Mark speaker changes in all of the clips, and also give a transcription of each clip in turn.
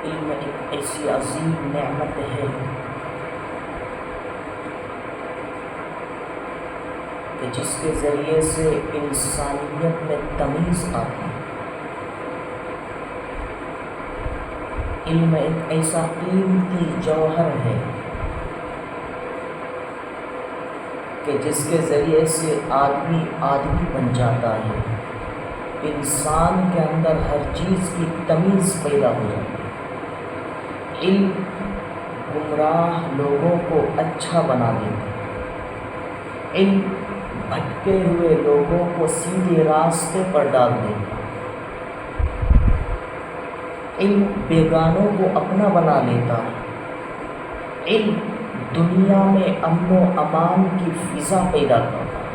Speaker 1: علم ایک ایسی عظیم نعمت ہے کہ جس کے ذریعے سے انسانیت میں تمیز آتی ہے۔ علم ایک ایسا قیمتی جوہر ہے کہ جس کے ذریعے سے آدمی بن جاتا ہے، انسان کے اندر ہر چیز کی تمیز پیدا ہو جاتی ہے۔ علم گمراہ لوگوں کو اچھا بنا دیتا ہے، علم بھٹکے ہوئے لوگوں کو سیدھے راستے پر ڈال دیتا ہے، علم بیگانوں کو اپنا بنا لیتا ہے، علم دنیا میں امن و امان کی فضا پیدا کرتا ہے۔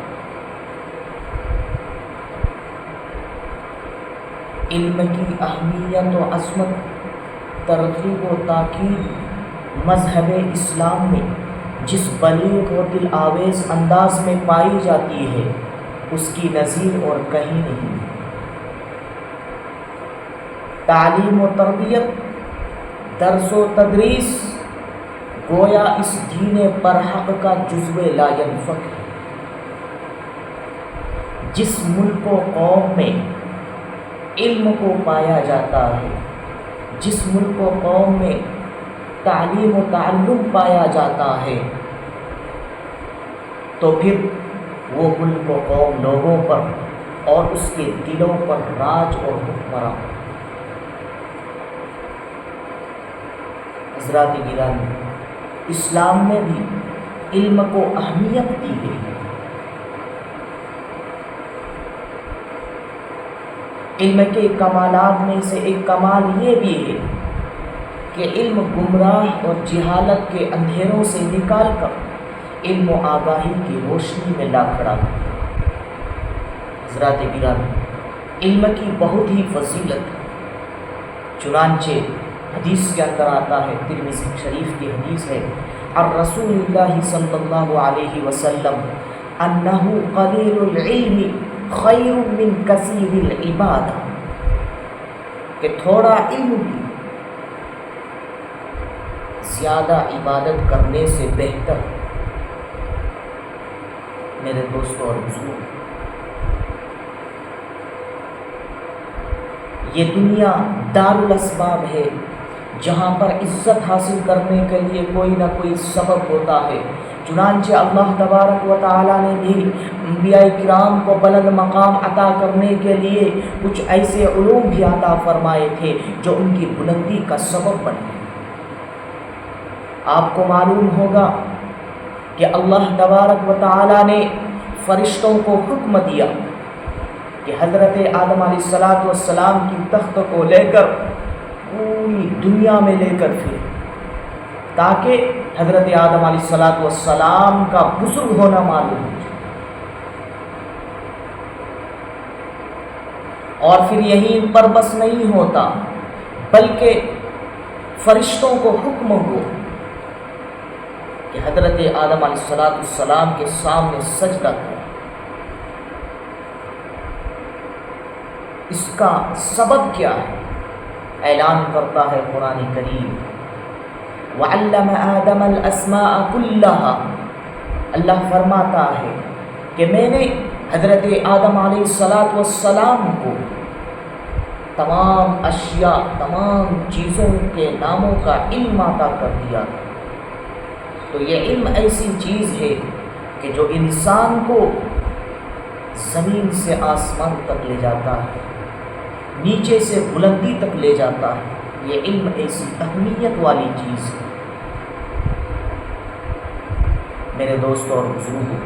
Speaker 1: علم کی اہمیت و عظمت، ترغیب و تاکید مذہب اسلام میں جس بلیغ و دل آویز انداز میں پائی جاتی ہے اس کی نظیر اور کہیں نہیں۔ تعلیم و تربیت، درس و تدریس گویا اس دین برحق کا جزو لا ینفک ہے۔ جس ملک و قوم میں علم کو پایا جاتا ہے، جس ملک و قوم میں تعلیم و تعلم پایا جاتا ہے، تو پھر وہ ملک و قوم لوگوں پر اور اس کے دلوں پر راج اور حکمران۔ حضرات گرامی، اسلام میں بھی علم کو اہمیت دی گئی ہے۔ علم کے کمالات میں سے ایک کمال یہ بھی ہے کہ علم گمراہ اور جہالت کے اندھیروں سے نکال کر علم و آگاہی کی روشنی میں لا کھڑا ہے۔ حضرات گرامی، علم کی بہت ہی فضیلت ہے، چنانچہ حدیث کے اندر آتا ہے، ترمذی شریف کی حدیث ہے، الرسول اللہ صلی اللہ علیہ وسلم انہ قلیل العلم خیر من کثیر العبادہ، کہ تھوڑا علم بھی زیادہ عبادت کرنے سے بہتر ہے۔ میرے دوستوں اور بزرگوں، یہ دنیا دار الاسباب ہے، جہاں پر عزت حاصل کرنے کے لیے کوئی نہ کوئی سبب ہوتا ہے۔ چنانچہ اللہ تبارک و تعالیٰ نے بھی انبیاء کرام کو بلند مقام عطا کرنے کے لیے کچھ ایسے علوم بھی عطا فرمائے تھے جو ان کی بلندی کا سبب بنے۔ آپ کو معلوم ہوگا کہ اللہ تبارک و تعالیٰ نے فرشتوں کو حکم دیا کہ حضرت آدم علیہ السلام کی تخت کو لے کر پوری دنیا میں لے کر پھرے، تاکہ حضرت آدم علیہ السلام کا بزرگ ہونا معلوم ہو جائے۔ اور پھر یہیں پر بس نہیں ہوتا، بلکہ فرشتوں کو حکم ہو کہ حضرت آدم علیہ السلام کے سامنے سجدہ کریں۔ اس کا سبب کیا ہے؟ اعلان کرتا ہے قرآن کریم، وَعَلَّمَ آدَمَ الْأَسْمَاءَ كُلَّهَا، اللہ فرماتا ہے کہ میں نے حضرت آدم علیہ السلام کو تمام اشیاء، تمام چیزوں کے ناموں کا علم عطا کر دیا۔ تو یہ علم ایسی چیز ہے کہ جو انسان کو زمین سے آسمان تک لے جاتا ہے، نیچے سے بلندی تک لے جاتا ہے۔ یہ علم ایسی اہمیت والی چیز ہے۔ میرے دوستوں اور بزرگوں،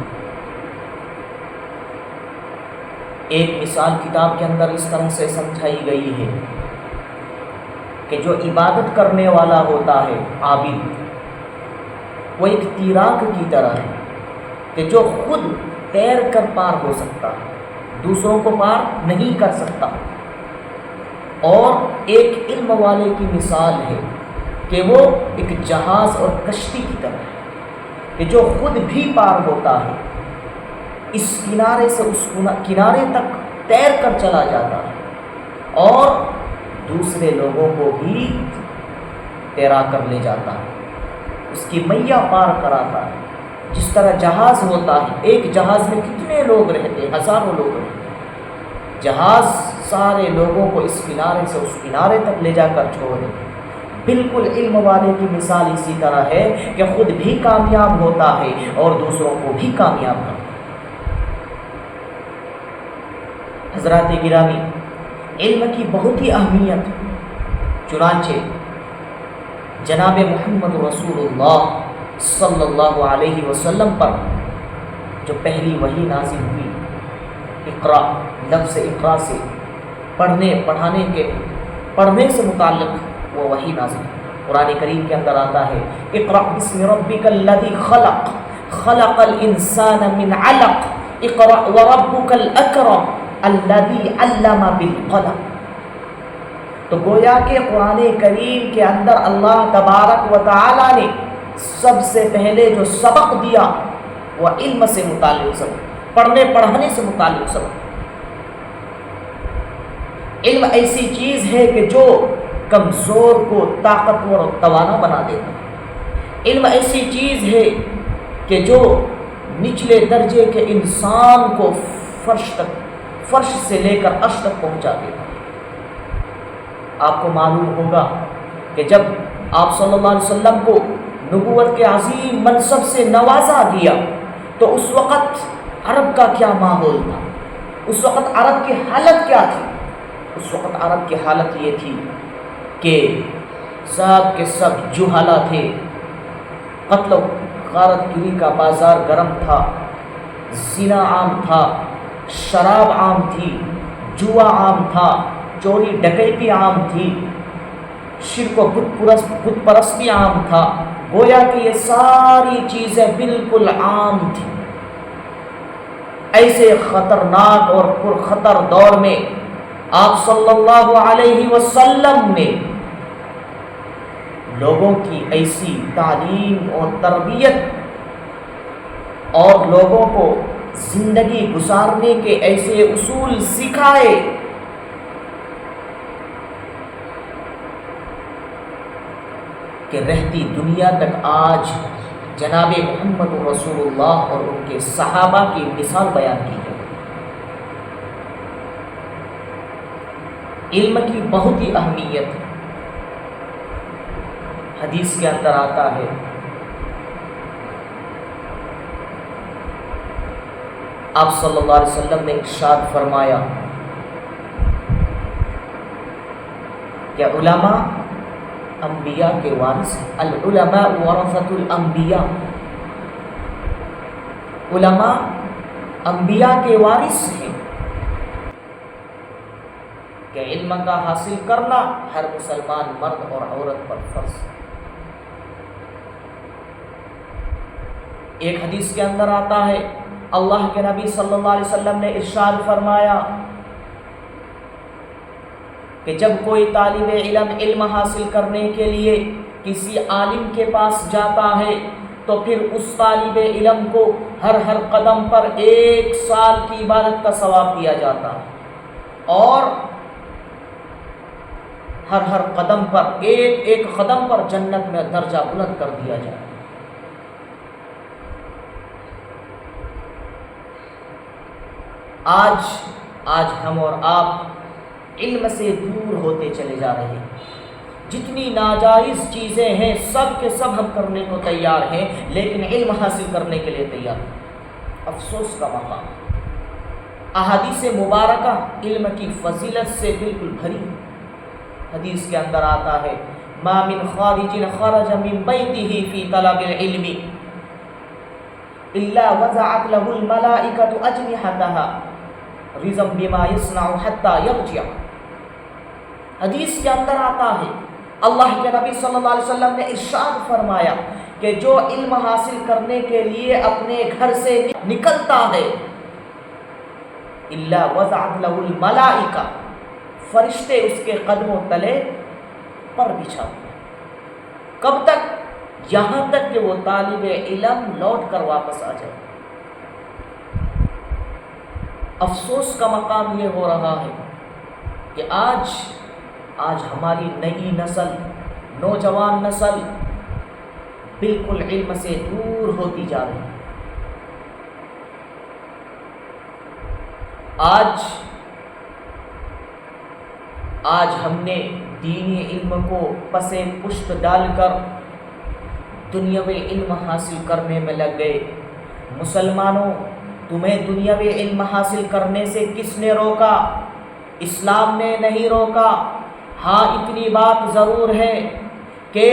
Speaker 1: ایک مثال کتاب کے اندر اس طرح سے سمجھائی گئی ہے کہ جو عبادت کرنے والا ہوتا ہے، عابد، وہ ایک تیراک کی طرح ہے کہ جو خود تیر کر پار ہو سکتا ہے، دوسروں کو پار نہیں کر سکتا۔ اور ایک علم والے کی مثال ہے کہ وہ ایک جہاز اور کشتی کی طرح ہے کہ جو خود بھی پار ہوتا ہے، اس کنارے سے اس کنارے تک تیر کر چلا جاتا ہے اور دوسرے لوگوں کو بھی تیرا کر لے جاتا ہے، اس کی میہ پار کراتا ہے۔ جس طرح جہاز ہوتا ہے، ایک جہاز میں کتنے لوگ رہتے ہیں؟ ہزاروں لوگ رہتے ہیں۔ جہاز سارے لوگوں کو اس کنارے سے اس کنارے تک لے جا کر چھوڑ دیتے ہیں۔ بالکل علم والے کی مثال اسی طرح ہے کہ خود بھی کامیاب ہوتا ہے اور دوسروں کو بھی کامیاب کرتا ہے۔ حضرات گرامی، علم کی بہت ہی اہمیت ہے۔ چنانچہ جناب محمد رسول اللہ صلی اللہ علیہ وسلم پر جو پہلی وحی نازل ہوئی، اقرا، لفظ اقرا سے پڑھنے سے متعلق وہ وحی نازل ہوئی۔ قرآن کریم کے اندر آتا ہے، اقرأ بسم ربک الذی خلق، خلق الانسان من علق، اقرأ وربک الاکرم الذی علم بالقلم۔ تو گویا کہ قرآن کریم کے اندر اللہ تبارک و تعالی نے سب سے پہلے جو سبق دیا وہ علم سے متعلق سبق، پڑھنے سے متعلق سبق۔ علم ایسی چیز ہے کہ جو کمزور کو طاقتور اور توانا بنا دیتا ہے۔ علم ایسی چیز ہے کہ جو نچلے درجے کے انسان کو فرش سے لے کر عرش تک پہنچا دیتا ہے۔ آپ کو معلوم ہوگا کہ جب آپ صلی اللہ علیہ وسلم کو نبوت کے عظیم منصب سے نوازا گیا تو اس وقت عرب کا کیا ماحول تھا؟ اس وقت عرب کی حالت کیا تھی؟ اس وقت عرب کی حالت یہ تھی کہ سب کے سب جہلا تھے، قتل و غارت گری کا بازار گرم تھا، زنا عام تھا، شراب عام تھی، جوا عام تھا، چوری ڈکیتی عام تھی، شرک و بت پرستی عام تھا۔ گویا کہ یہ ساری چیزیں بالکل عام تھیں۔ ایسے خطرناک اور پرخطر دور میں آپ صلی اللہ علیہ وسلم نے لوگوں کی ایسی تعلیم اور تربیت اور لوگوں کو زندگی گزارنے کے ایسے اصول سکھائے کہ رہتی دنیا تک آج جناب محمد رسول اللہ اور ان کے صحابہ کی مثال بیان کی ہے۔ علم کی بہت ہی اہمیت ہے۔ حدیث کے اندر آتا ہے، آپ صلی اللہ علیہ وسلم نے ارشاد فرمایا کہ علماء انبیاء کے وارث ہیں، العلماء ورثۃ الانبیاء، علماء انبیاء کے وارث ہیں کہ علم کا حاصل کرنا ہر مسلمان مرد اور عورت پر فرض ہے۔ ایک حدیث کے اندر آتا ہے، اللہ کے نبی صلی اللہ علیہ وسلم نے ارشاد فرمایا کہ جب کوئی طالب علم حاصل کرنے کے لیے کسی عالم کے پاس جاتا ہے تو پھر اس طالب علم کو ہر قدم پر 1 سال کی عبادت کا ثواب دیا جاتا ہے، اور ہر قدم پر ایک قدم پر جنت میں درجہ بلند کر دیا جائے۔ آج ہم اور آپ علم سے دور ہوتے چلے جا رہے ہیں۔ جتنی ناجائز چیزیں ہیں سب کے سب ہم کرنے کو تیار ہیں، لیکن علم حاصل کرنے کے لیے تیار ہیں۔ افسوس کا مقام، احادیث مبارکہ علم کی فضیلت سے بالکل بھری۔ حدیث کے اندر آتا ہے، ما من خارج خرج من بیتہ فی طلب العلم الا وضعت له الملائکۃ اجنحتها رضا بما يصنع حتى يرجع۔ حدیث کے اندر آتا ہے، اللہ کے نبی صلی اللہ علیہ وسلم نے ارشاد فرمایا کہ جو علم حاصل کرنے کے لیے اپنے گھر سے نکلتا ہے، الا وضعت له الملائکہ، فرشتے اس کے قدموں تلے پر بچھاتے ہیں۔ کب تک؟ یہاں تک کہ وہ طالب علم لوٹ کر واپس آ جائے۔ افسوس کا مقام یہ ہو رہا ہے کہ آج ہماری نئی نسل نوجوان نسل بالکل علم سے دور ہوتی جا رہی ہے۔ آج ہم نے دینی علم کو پس پشت ڈال کر دنیاوی علم حاصل کرنے میں لگ گئے۔ مسلمانوں، تمہیں دنیاوی علم حاصل کرنے سے کس نے روکا؟ اسلام نے نہیں روکا۔ ہاں، اتنی بات ضرور ہے کہ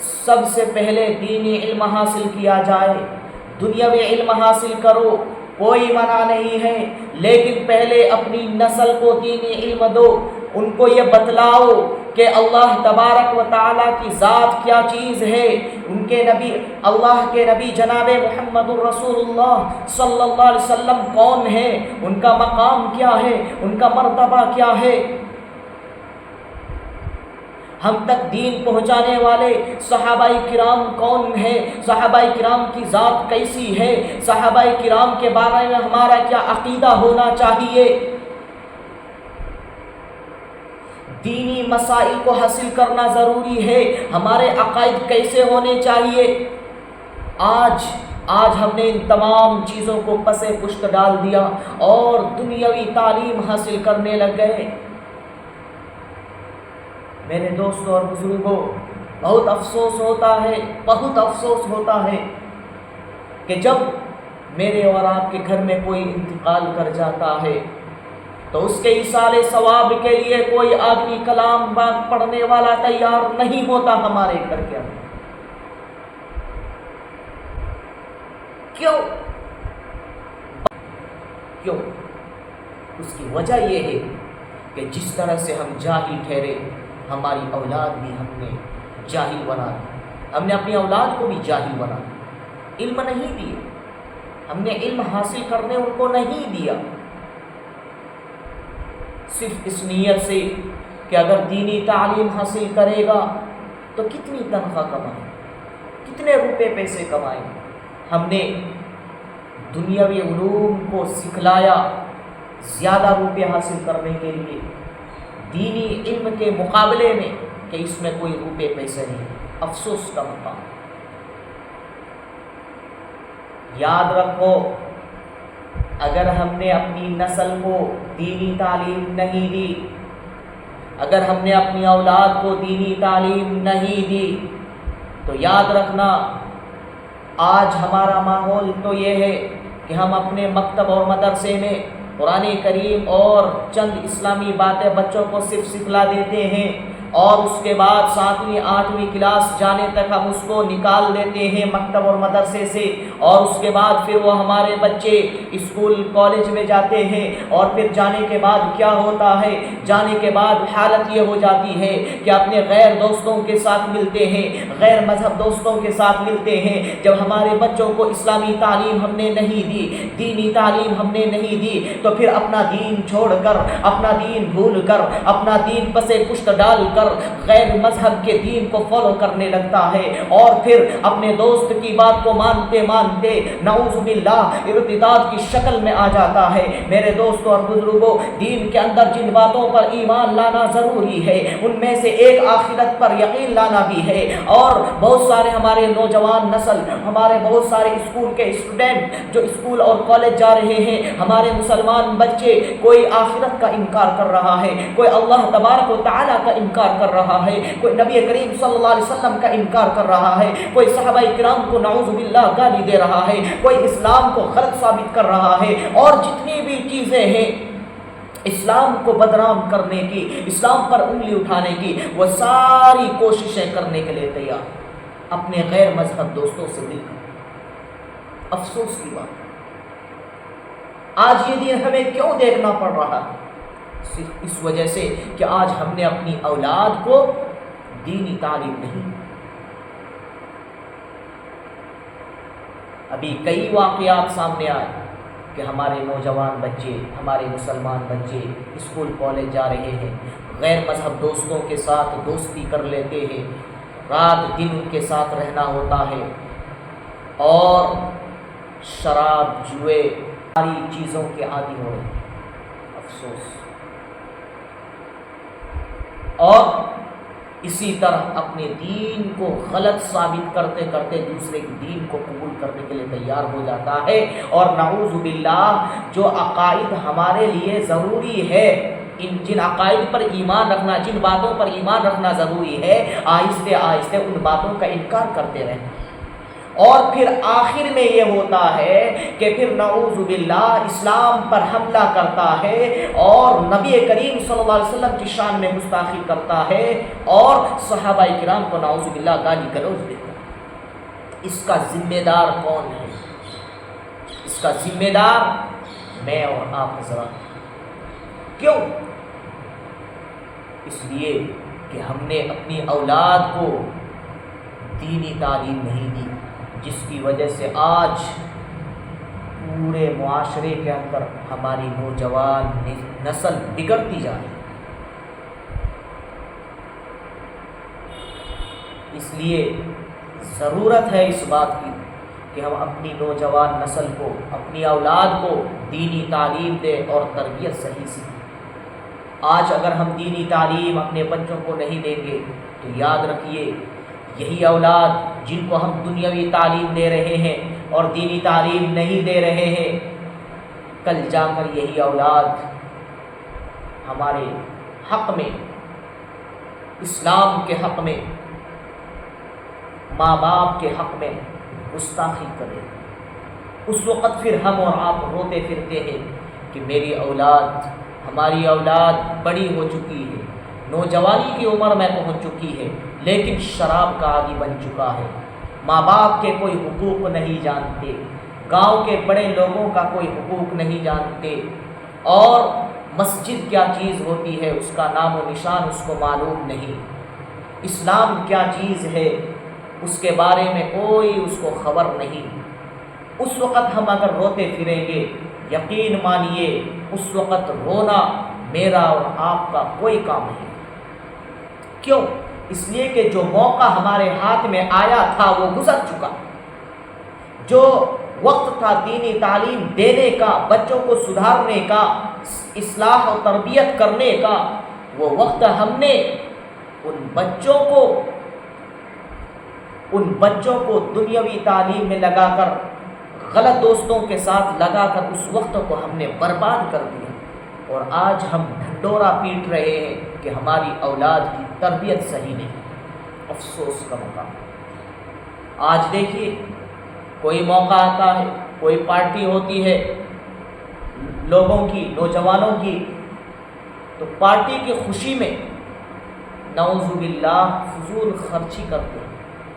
Speaker 1: سب سے پہلے دینی علم حاصل کیا جائے، دنیاوی علم حاصل کرو، کوئی منع نہیں ہے، لیکن پہلے اپنی نسل کو دینی علم دو، ان کو یہ بتلاؤ کہ اللہ تبارک و تعالیٰ کی ذات کیا چیز ہے، ان کے نبی، اللہ کے نبی جناب محمد الرسول اللہ صلی اللہ علیہ وسلم کون ہے، ان کا مقام کیا ہے، ان کا مرتبہ کیا ہے۔ ہم تک دین پہنچانے والے صحابہ کرام کون ہیں، صحابہ کرام کی ذات کیسی ہے، صحابہ کرام کے بارے میں ہمارا کیا عقیدہ ہونا چاہیے۔ دینی مسائل کو حاصل کرنا ضروری ہے، ہمارے عقائد کیسے ہونے چاہیے۔ آج ہم نے ان تمام چیزوں کو پس پشت ڈال دیا اور دنیاوی تعلیم حاصل کرنے لگ گئے۔ میرے دوستوں اور بزرگوں، بہت افسوس ہوتا ہے کہ جب میرے اور آپ کے گھر میں کوئی انتقال کر جاتا ہے تو اس کے ایصال ثواب کے لیے کوئی آدمی کلام باغ پڑھنے والا تیار نہیں ہوتا ہمارے گھر کے اندر۔ کیوں؟ اس کی وجہ یہ ہے کہ جس طرح سے ہم جاہل ٹھہرے، ہماری اولاد بھی ہم نے جاہل بنا دی، ہم نے اپنی اولاد کو بھی جاہل بنا دیا، علم نہیں دیے، ہم نے علم حاصل کرنے ان کو نہیں دیا، صرف اس نیت سے کہ اگر دینی تعلیم حاصل کرے گا تو کتنی تنخواہ کمائے، کتنے روپے پیسے کمائے۔ ہم نے دنیاوی علوم کو سکھلایا زیادہ روپے حاصل کرنے کے لیے، دینی علم کے مقابلے میں کہ اس میں کوئی روپے پیسے نہیں۔ افسوس کا مقام۔ یاد رکھو، اگر ہم نے اپنی نسل کو دینی تعلیم نہیں دی، اگر ہم نے اپنی اولاد کو دینی تعلیم نہیں دی، تو یاد رکھنا آج ہمارا ماحول تو یہ ہے کہ ہم اپنے مکتب اور مدرسے میں قرآن کریم اور چند اسلامی باتیں بچوں کو صرف سکھلا دیتے ہیں، اور اس کے بعد 7ویں 8ویں کلاس جانے تک ہم اس کو نکال دیتے ہیں مکتب اور مدرسے سے، اور اس کے بعد پھر وہ ہمارے بچے اسکول کالج میں جاتے ہیں، اور پھر جانے کے بعد کیا ہوتا ہے، جانے کے بعد حالت یہ ہو جاتی ہے کہ اپنے غیر دوستوں کے ساتھ ملتے ہیں، غیر مذہب دوستوں کے ساتھ ملتے ہیں۔ جب ہمارے بچوں کو اسلامی تعلیم ہم نے نہیں دی، دینی تعلیم ہم نے نہیں دی، تو پھر اپنا دین چھوڑ کر، اپنا دین بھول کر، اپنا دین پسے پشت ڈال کر غیر مذہب کے دین کو فالو کرنے لگتا ہے، اور پھر اپنے دوست کی بات کو مانتے مانتے نعوذ باللہ ارتداد کی شکل میں آ جاتا ہے۔ میرے دوستوں اور بزرگوں، دین کے اندر جن باتوں پر ایمان لانا ضروری ہے ان میں سے ایک آخرت پر یقین لانا بھی ہے، اور بہت سارے ہمارے نوجوان نسل، ہمارے بہت سارے اسکول کے اسٹوڈنٹ جو اسکول اور کالج جا رہے ہیں، ہمارے مسلمان بچے، کوئی آخرت کا انکار کر رہا ہے، کوئی اللہ تبارک و تعالیٰ کا انکار کر رہا ہے، کوئی نبی کریم صلی اللہ علیہ وسلم کا انکار کر رہا ہے، کوئی صحابہ کرام کو نعوذ باللہ گالی دے رہا ہے، کوئی اسلام کو غلط ثابت کر رہا ہے، اور جتنی بھی چیزیں ہیں اسلام کو بدنام کرنے کی، اسلام پر انگلی اٹھانے کی، وہ ساری کوششیں کرنے کے لیے تیار اپنے غیر مذہب دوستوں سے مل کر۔ افسوس کی بات، آج یہ دین ہمیں کیوں دیکھنا پڑ رہا ہے؟ صرف اس وجہ سے کہ آج ہم نے اپنی اولاد کو دینی تعلیم نہیں۔ ابھی کئی واقعات سامنے آئے کہ ہمارے نوجوان بچے، ہمارے مسلمان بچے اسکول کالج جا رہے ہیں، غیر مذہب دوستوں کے ساتھ دوستی کر لیتے ہیں، رات دن ان کے ساتھ رہنا ہوتا ہے، اور شراب، جوئے، ساری چیزوں کے عادی ہو رہے ہیں۔ افسوس۔ اور اسی طرح اپنے دین کو غلط ثابت کرتے کرتے دوسرے کے دین کو قبول کرنے کے لیے تیار ہو جاتا ہے، اور نعوذ باللہ جو عقائد ہمارے لیے ضروری ہے، جن عقائد پر ایمان رکھنا، جن باتوں پر ایمان رکھنا ضروری ہے، آہستہ آہستہ ان باتوں کا انکار کرتے رہتے ہیں، اور پھر آخر میں یہ ہوتا ہے کہ پھر نعوذ باللہ اسلام پر حملہ کرتا ہے اور نبی کریم صلی اللہ علیہ وسلم کی شان میں گستاخی کرتا ہے اور صحابہ کرام کو نعوذ باللہ گالی گلوچ دیتا ہے۔ اس کا ذمہ دار کون ہے؟ اس کا ذمہ دار میں اور آپ حضرات۔ کیوں؟ اس لیے کہ ہم نے اپنی اولاد کو دینی تعلیم نہیں دی، جس کی وجہ سے آج پورے معاشرے کے اندر ہماری نوجوان نسل بگڑتی جا رہی ہے۔ اس لیے ضرورت ہے اس بات کی کہ ہم اپنی نوجوان نسل کو، اپنی اولاد کو دینی تعلیم دیں اور تربیت صحیح سیکھیں۔ آج اگر ہم دینی تعلیم اپنے بچوں کو نہیں دیں گے تو یاد رکھیے یہی اولاد جن کو ہم دنیاوی تعلیم دے رہے ہیں اور دینی تعلیم نہیں دے رہے ہیں، کل جا کر یہی اولاد ہمارے حق میں، اسلام کے حق میں، ماں باپ کے حق میں گستاخی کرے۔ اس وقت پھر ہم اور آپ روتے پھرتے ہیں کہ میری اولاد، ہماری اولاد بڑی ہو چکی ہے، نوجوانی کی عمر میں پہنچ چکی ہے، لیکن شراب کا عادی بن چکا ہے، ماں باپ کے کوئی حقوق نہیں جانتے، گاؤں کے بڑے لوگوں کا کوئی حقوق نہیں جانتے، اور مسجد کیا چیز ہوتی ہے اس کا نام و نشان اس کو معلوم نہیں، اسلام کیا چیز ہے اس کے بارے میں کوئی اس کو خبر نہیں۔ اس وقت ہم اگر روتے پھریں گے، یقین مانیے اس وقت رونا میرا اور آپ کا کوئی کام نہیں۔ کیوں؟ اس لیے کہ جو موقع ہمارے ہاتھ میں آیا تھا وہ گزر چکا، جو وقت تھا دینی تعلیم دینے کا، بچوں کو سدھارنے کا، اصلاح و تربیت کرنے کا، وہ وقت ہم نے ان بچوں کو دنیاوی تعلیم میں لگا کر، غلط دوستوں کے ساتھ لگا کر اس وقت کو ہم نے برباد کر دیا، اور آج ہم ڈھنڈورا پیٹ رہے ہیں کہ ہماری اولاد کی تربیت صحیح نہیں۔ افسوس کا مقام۔ آج دیکھیے کوئی موقع آتا ہے، کوئی پارٹی ہوتی ہے لوگوں کی، نوجوانوں کی، تو پارٹی کی خوشی میں نعوذ باللہ فضول خرچی کرتے ہیں،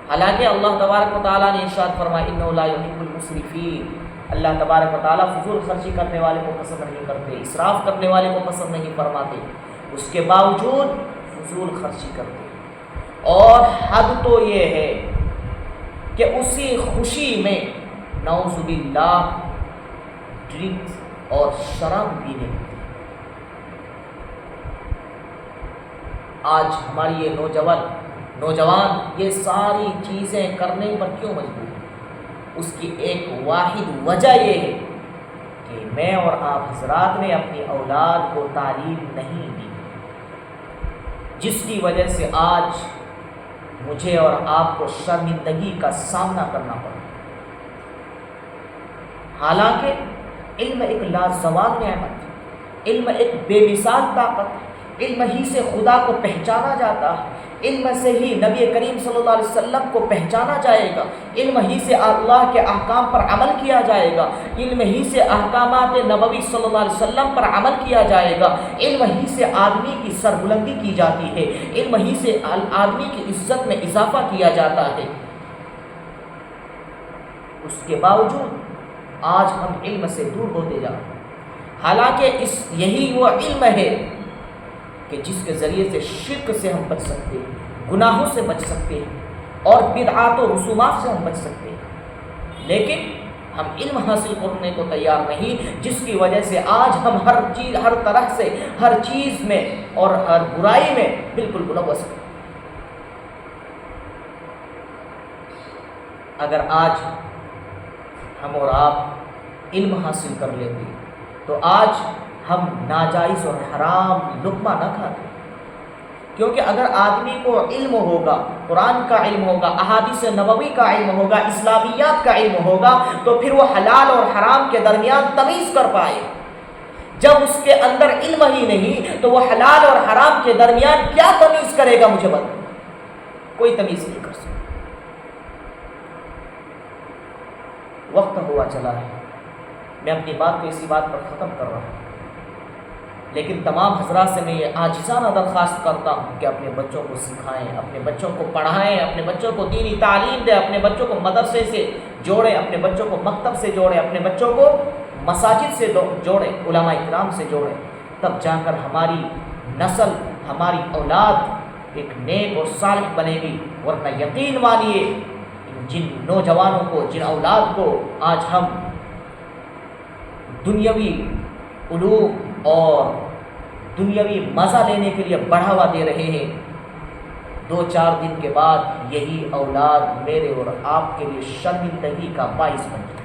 Speaker 1: حالانکہ اللہ تبارک و تعالیٰ نے ارشاد فرمایا انہ لا یحب المسرفین، اللہ تبارک و تعالیٰ فضول خرچی کرنے والے کو پسند نہیں کرتے، اسراف کرنے والے کو پسند نہیں فرماتے، اس کے باوجود فضول خرچی کرتے۔ اور حد تو یہ ہے کہ اسی خوشی میں نعوذ باللہ ڈرنکس اور شراب پینے لگتے۔ آج ہماری یہ نوجوان یہ ساری چیزیں کرنے پر کیوں مجبور ہیں؟ اس کی ایک واحد وجہ یہ ہے کہ میں اور آپ حضرات نے اپنی اولاد کو تعلیم نہیں دی، جس کی وجہ سے آج مجھے اور آپ کو شرمندگی کا سامنا کرنا پڑا۔ حالانکہ علم ایک لازوال نعمت، علم ایک بے مثال طاقت، علم ہی سے خدا کو پہچانا جاتا ہے، علم سے ہی نبی کریم صلی اللہ علیہ وسلم کو پہچانا جائے گا، علم ہی سے اللہ کے احکام پر عمل کیا جائے گا، علم ہی سے احکامات نبوی صلی اللہ علیہ وسلم پر عمل کیا جائے گا، علم ہی سے آدمی کی سربلندی کی جاتی ہے، علم ہی سے آدمی کی عزت میں اضافہ کیا جاتا ہے۔ اس کے باوجود آج ہم علم سے دور ہوتے جا رہے ہیں، حالانکہ یہی وہ علم ہے کہ جس کے ذریعے سے شرک سے ہم بچ سکتے ہیں، گناہوں سے بچ سکتے ہیں، اور بدعات و رسومات سے ہم بچ سکتے ہیں، لیکن ہم علم حاصل کرنے کو تیار نہیں، جس کی وجہ سے آج ہم ہر طرح سے ہر چیز میں اور ہر برائی میں بالکل ملوث ہیں۔ اگر آج ہم اور آپ علم حاصل کر لیتے تو آج ہم ناجائز اور حرام لقمہ نہ کھاتے، کیونکہ اگر آدمی کو علم ہوگا، قرآن کا علم ہوگا، احادیث نبوی کا علم ہوگا، اسلامیات کا علم ہوگا، تو پھر وہ حلال اور حرام کے درمیان تمیز کر پائے۔ جب اس کے اندر علم ہی نہیں تو وہ حلال اور حرام کے درمیان کیا تمیز کرے گا؟ مجھے بتا، کوئی تمیز نہیں کر سکتا۔ وقت ہوا چلا ہے، میں اپنی بات کو اسی بات پر ختم کر رہا ہوں، لیکن تمام حضرات سے میں یہ عاجزانہ درخواست کرتا ہوں کہ اپنے بچوں کو سکھائیں، اپنے بچوں کو پڑھائیں، اپنے بچوں کو دینی تعلیم دیں، اپنے بچوں کو مدرسے سے جوڑیں، اپنے بچوں کو مکتب سے جوڑیں، اپنے بچوں کو مساجد سے جوڑیں، علماء کرام سے جوڑیں، تب جا کر ہماری نسل، ہماری اولاد ایک نیک اور صالح بنے گی۔ ورنہ یقین مانیے جن نوجوانوں کو، جن اولاد کو آج ہم دنیاوی علوم اور دنیاوی مزہ لینے کے لیے بڑھاوا دے رہے ہیں، 2-4 دن کے بعد یہی اولاد میرے اور آپ کے لیے شرمندگی کا باعث بن جائے۔